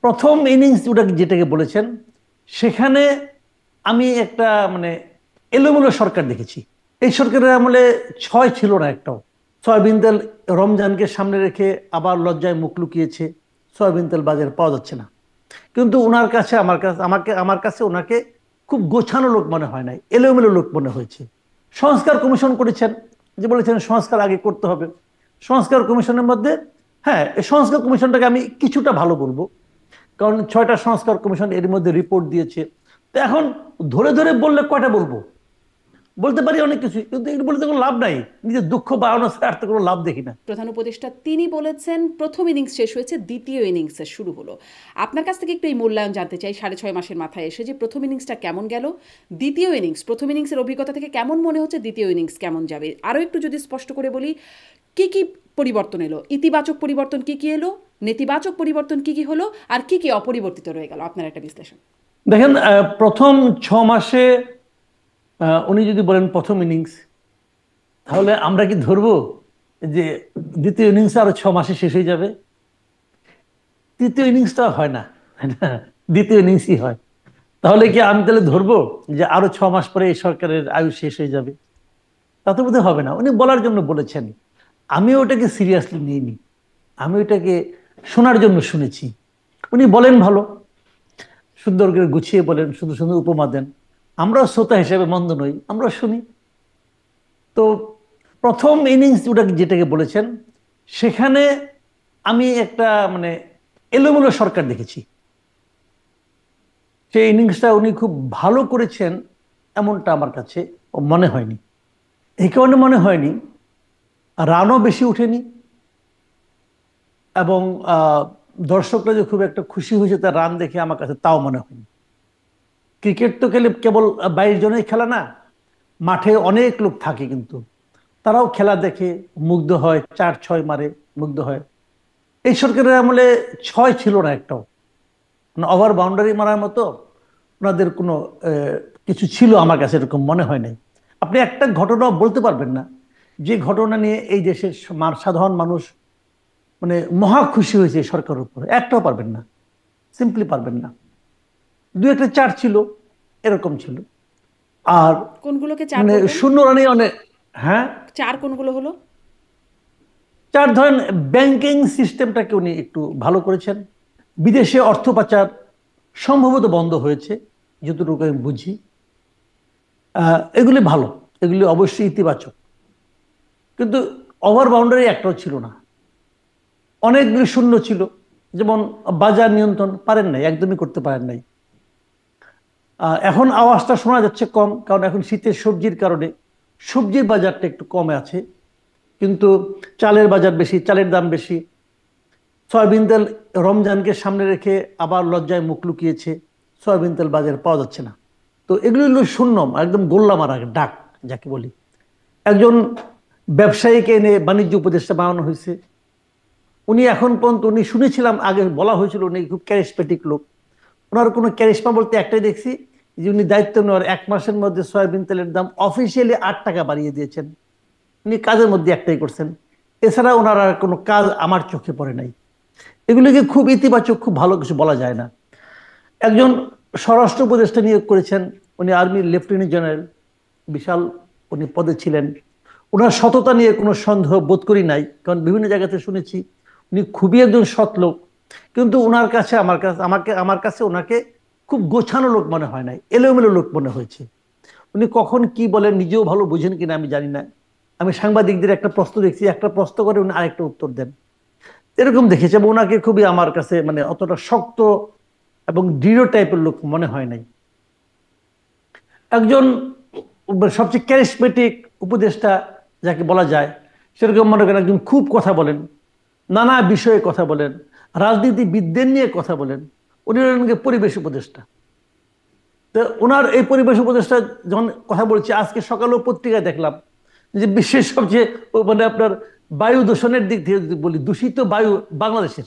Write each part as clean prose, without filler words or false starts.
প্রথম ইনিংস যেটাকে বলেছেন সেখানে আমি একটা এলোমেলো সরকার দেখেছি। এই সরকারের আমলে ছয় ছিল না একটাও। সয়াবিন তেল রমজানকে সামনে রেখে আবার লজ্জায় মুখ লুকিয়েছে, সয়াবিন তেল বাজারে পাওয়া যাচ্ছে না। কিন্তু ওনার কাছে আমার কাছে ওনাকে খুব গোছানো লোক মনে হয় নাই, এলোমেলো লোক মনে হয়েছে। সংস্কার কমিশন করেছেন, যে বলেছেন সংস্কার আগে করতে হবে। সংস্কার কমিশনের মধ্যে, হ্যাঁ, এই সংস্কার কমিশনটাকে আমি কিছুটা ভালো বলবো, কারণ ছয়টা সংস্কার কমিশন এর মধ্যে রিপোর্ট দিয়েছে। তো এখন ধরে ধরে বললে কয়টা বলবো? বলতে পারি অনেক কিছু, কিন্তু এগুলো বলতে কোনো লাভ নাই। নিজের দুঃখ বাড়ানো ছাড়া আর তো কোনো লাভ দেখি না। প্রধান উপদেষ্টা তিনি বলেছেন প্রথম ইনিংস শেষ হয়েছে, দ্বিতীয় ইনিংসের শুরু হলো। আপনার কাছ থেকে একটু এই মূল্যায়ন জানতে চাই, 6.5 মাসের মাথায় এসে যে প্রথম ইনিংসটা কেমন গেল, দ্বিতীয় ইনিংস, প্রথম ইনিংসের অভিজ্ঞতা থেকে কেমন মনে হচ্ছে, দ্বিতীয় ইনিংস কেমন যাবে, আরও একটু যদি স্পষ্ট করে বলি, কি কি পরিবর্তন এলো, ইতিবাচক পরিবর্তন কি কি এলো, নেতিবাচক পরিবর্তন কি কি হলো, আর কি কি অপরিবর্তিত রয়ে গেল, আপনার একটা বিশ্লেষণ। দেখেন, প্রথম 6 মাসে উনি যদি বলেন প্রথম ইনিংস, তাহলে আমরা কি ধরবো যে দ্বিতীয় ইনিংস আরো 6 মাসে শেষ হয়ে যাবে? তৃতীয় ইনিংসটা হয় না, তাই না? দ্বিতীয় ইনিংসই হয়। তাহলে কি আমি তাহলে ধরবো যে আরো 6 মাস পরে এই সরকারের আয়ু শেষ হয়ে যাবে? তা তো বোধহয় হবে না। উনি বলার জন্য বলেছেন, আমি ওটাকে সিরিয়াসলি নিইনি, আমি ওটাকে শোনার জন্য শুনেছি। উনি বলেন ভালো, সুন্দর করে গুছিয়ে বলেন, সুন্দর সুন্দর উপমা দেন। আমরা শ্রোতা হিসেবে মন্দ নই, আমরা শুনি। তো প্রথম ইনিংস যেটাকে বলেছেন সেখানে আমি একটা এলোমেলো সরকার দেখেছি। সেই ইনিংসটা উনি খুব ভালো করেছেন এমনটা আমার কাছে মনে হয়নি। এই কারণে মনে হয়নি, রানও বেশি উঠেনি, এবং দর্শকরা যে খুব একটা খুশি হয়েছে তার রান দেখে আমার কাছে তাও মনে হয়নি। ক্রিকেট তো কেবল 22 জনের খেলা না, মাঠে অনেক লোক থাকে, কিন্তু তারাও খেলা দেখে মুগ্ধ হয়, 4-6 মারে, মুগ্ধ হয়। এই সরকারের আমলে ছয় ছিল না একটাও, ওভার বাউন্ডারি মারার মতো ওনাদের কোনো কিছু ছিল আমার কাছে এরকম মনে হয় নাই। আপনি একটা ঘটনা বলতে পারবেন না যে ঘটনা নিয়ে এই দেশের সাধারণ মানুষ মহা খুশি হয়েছে এই সরকারের উপরে, একটাও পারবেন না, সিম্পলি পারবেন না। দু একটা চার ছিল, এরকম ছিল। আর কোনগুলোকে চার বলবেন? শূন্য রানে অনেক। হ্যাঁ, চার কোনগুলো হলো? চার ধরেন, ব্যাংকিং সিস্টেমটাকে উনি একটু ভালো করেছেন। বিদেশে অর্থ পাচার সম্ভবত বন্ধ হয়েছে, যতটুকু আমি বুঝি। এগুলি ভালো, এগুলি অবশ্যই ইতিবাচক। কিন্তু ওভার বাউন্ডারি একটাও ছিল না, অনেকগুলি শূন্য ছিল। যেমন বাজার নিয়ন্ত্রণ পারেন নাই, একদমই করতে পারেন নাই। এখন আওয়াজটা শোনা যাচ্ছে কম, কারণ এখন শীতের সবজির কারণে সবজির বাজারটা একটু কমে আছে, কিন্তু চালের বাজার বেশি, চালের দাম বেশি। সয়াবিন তেল রমজানকে সামনে রেখে আবার লজ্জায় মুখ লুকিয়েছে, সয়াবিন তেল বাজারে পাওয়া যাচ্ছে না। তো এগুলো হলো শূন্য, একদম গোল্লা মারা ডাক যাকে বলি। একজন ব্যবসায়ীকে এনে বাণিজ্য উপদেষ্টা বানানো হয়েছে। উনি এখন পর্যন্ত, উনি শুনেছিলাম আগে বলা হয়েছিল উনি খুব ক্যারিসমেটিক লোক। ওনার কোনো ক্যারিশমা বলতে একটাই দেখছি, যে উনি দায়িত্ব নেওয়ার 1 মাসের মধ্যে সয়াবিন তেলের দাম অফিসিয়ালি 8 টাকা বাড়িয়ে দিয়েছেন। উনি কাজের মধ্যে একটাই করছেন, এছাড়া ওনার আর কোনো কাজ আমার চোখে পড়ে নাই। এগুলিকে খুব ইতিবাচক, খুব ভালো কিছু বলা যায় না। একজন স্বরাষ্ট্র উপদেষ্টা নিয়োগ করেছেন, উনি আর্মির লেফটেন্যান্ট জেনারেল, বিশাল উনি পদে ছিলেন। ওনার সততা নিয়ে কোনো সন্দেহ বোধ করি নাই, কারণ বিভিন্ন জায়গাতে শুনেছি উনি খুবই একজন সৎ লোক। কিন্তু ওনার কাছে আমার কাছে ওনাকে খুব গোছানো লোক মনে হয় নাই, এলোমেলো লোক মনে হয়েছে। উনি কখন কি বলেন নিজেও ভালো বুঝেন কিনা আমি জানি না। আমি সাংবাদিকদের একটা প্রশ্ন দেখছি, একটা প্রশ্ন করে উনি আরেকটা উত্তর দেন, এরকম দেখেছি। এবং ওনাকে খুবই আমার কাছে অতটা শক্ত এবং দৃঢ় টাইপের লোক মনে হয় নাই। একজন সবচেয়ে ক্যারিসমেটিক উপদেষ্টা যাকে বলা যায়, সেরকম মনে করেন একজন খুব কথা বলেন, নানা বিষয়ে কথা বলেন, রাজনীতিবিদদের নিয়ে কথা বলেন, উনি হলেন পরিবেশ উপদেষ্টা। তো ওনার এই পরিবেশ উপদেষ্টা যখন কথা বলছি, আজকে সকালেও পত্রিকায় দেখলাম যে বিশ্বের সবচেয়ে আপনার বায়ু দূষণের দিক থেকে যদি বলি, দূষিত বায়ু বাংলাদেশের।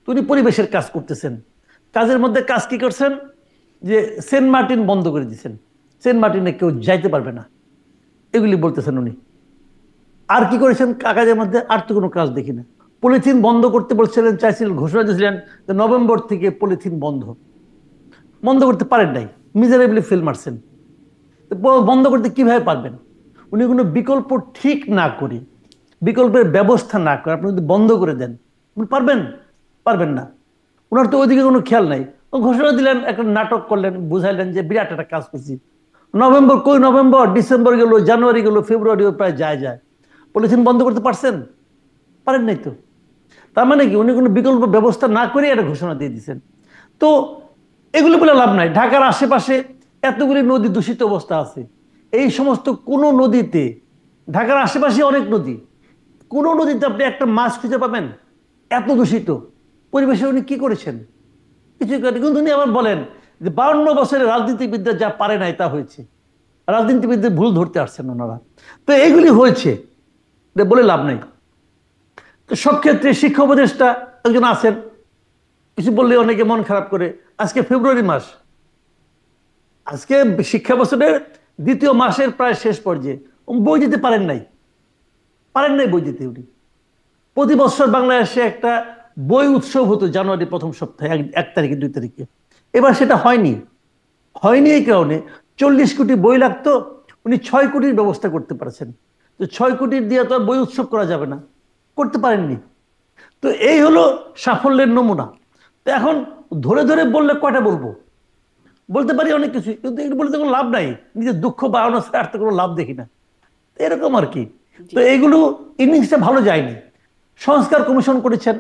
উনি পরিবেশের কাজ করতেছেন, কাজের মধ্যে কাজ কি করছেন, যে সেন্ট মার্টিন বন্ধ করে দিচ্ছেন, সেন্ট মার্টিনে কেউ যাইতে পারবে না, এগুলি বলতেছেন উনি। আর কি করেছেন কাজের মধ্যে? আর তো কোনো কাজ দেখি না। পলিথিন বন্ধ করতে বলছিলেন, চাইছিলেন, ঘোষণা দিয়েছিলেন যে নভেম্বর থেকে পলিথিন বন্ধ। বন্ধ করতে পারেন নাই, মিজারেবলি ফেল মারছেন। বন্ধ করতে কিভাবে পারবেন? উনি কোনো বিকল্প ঠিক না করে, বিকল্পের ব্যবস্থা না করে আপনি যদি বন্ধ করে দেন, আপনি পারবেন? পারবেন না। ওনার তো ওইদিকে কোনো খেয়াল নাই। ঘোষণা দিলেন, একটা নাটক করলেন, বুঝাইলেন যে বিরাট একটা কাজ করছি। নভেম্বর কই, নভেম্বর, ডিসেম্বর গেল, জানুয়ারি গেল, ফেব্রুয়ারিও প্রায় যায়। পলিথিন বন্ধ করতে পারছেন? পারেন নাই তো। তার মানে কি উনি কোনো বিকল্প ব্যবস্থা না করে একটা ঘোষণা দিয়ে দিচ্ছেন। তো এগুলো বলে লাভ নাই। ঢাকার আশেপাশে এতগুলি নদী দূষিত অবস্থা আছে। এই সমস্ত কোন নদীতে, ঢাকার আশেপাশে অনেক নদী, কোন নদীতে আপনি একটা মাছ খুঁজে পাবেন? এত দূষিত পরিবেশে উনি কি করেছেন? কিছু করেন। কিন্তু উনি আবার বলেন যে 52 বছরের রাজনীতিবিদরা যা পারে নাই তা হয়েছে। রাজনীতিবিদদের ভুল ধরতে আসছেন ওনারা। তো এইগুলি হয়েছে, বলে লাভ নাই। তো সব ক্ষেত্রে শিক্ষা উপদেষ্টা একজন আছেন, কিছু বললে অনেকে মন খারাপ করে। আজকে ফেব্রুয়ারি মাস, আজকে শিক্ষা বছরের দ্বিতীয় মাসের প্রায় শেষ পর্যায়ে। বই দিতে পারেন নাই, পারেন নাই বই দিতে। উনি প্রতি বছর বাংলাদেশে একটা বই উৎসব হতো জানুয়ারি প্রথম সপ্তাহে, 1 তারিখে 2 তারিখে। এবার সেটা হয়নি। হয়নি এই কারণে 40 কোটি বই লাগতো, উনি 6 কোটির ব্যবস্থা করতে পারছেন। তো 6 কোটির দিয়ে তো আর বই উৎসব করা যাবে না, করতে পারেননি। তো এই হলো সাফল্যের নমুনা। তো এখন ধরে ধরে বললে কয়টা বলবো? বলতে পারি অনেক কিছু, কিন্তু এগুলো বলতে কোনো লাভ নাই। নিজের দুঃখ বাড়ানো ছাড়া আর তো কোনো লাভ দেখি না। এরকম আর কি। জি। তো এইগুলো ইনিংসটা ভালো যায়নি। সংস্কার কমিশন করেছেন,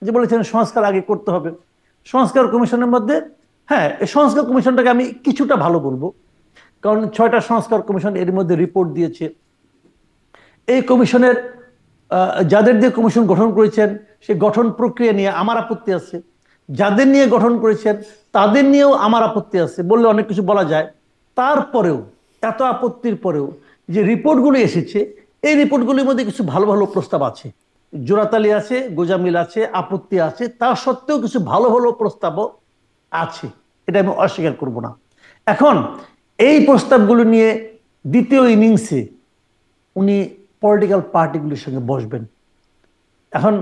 যে বলেছেন সংস্কার আগে করতে হবে। সংস্কার কমিশনের মধ্যে, হ্যাঁ, এই সংস্কার কমিশনটাকে আমি কিছুটা ভালো বলবো, কারণ 6টা সংস্কার কমিশন এর মধ্যে রিপোর্ট দিয়েছে। এই কমিশনের যাদের দিয়ে কমিশন গঠন করেছেন সেই গঠন প্রক্রিয়া নিয়ে আমার আপত্তি আছে। যাদের নিয়ে গঠন করেছেন তাদের নিয়েও আমার আপত্তি আছে, বললে অনেক কিছু বলা যায়। তারপরেও, এত আপত্তির পরেও যে রিপোর্টগুলো এসেছে, এই রিপোর্টগুলির মধ্যে কিছু ভালো ভালো প্রস্তাব আছে। জোড়াতালি আছে, গোজামিল আছে, আপত্তি আছে, তা সত্ত্বেও কিছু ভালো ভালো প্রস্তাবও আছে, এটা আমি অস্বীকার করব না। এখন এই প্রস্তাবগুলো নিয়ে দ্বিতীয় ইনিংসে উনি পলিটিক্যাল পার্টিগুলির সঙ্গে বসবেন। এখন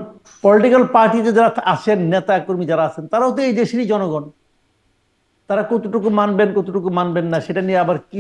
পলিটিক্যাল পার্টিতে যারা আছেন, নেতা কর্মী যারা আছেন, তারাও তো এই দেশেরই জনগণ। তারা কতটুকু মানবেন কতটুকু মানবেন না সেটা নিয়ে আবার কি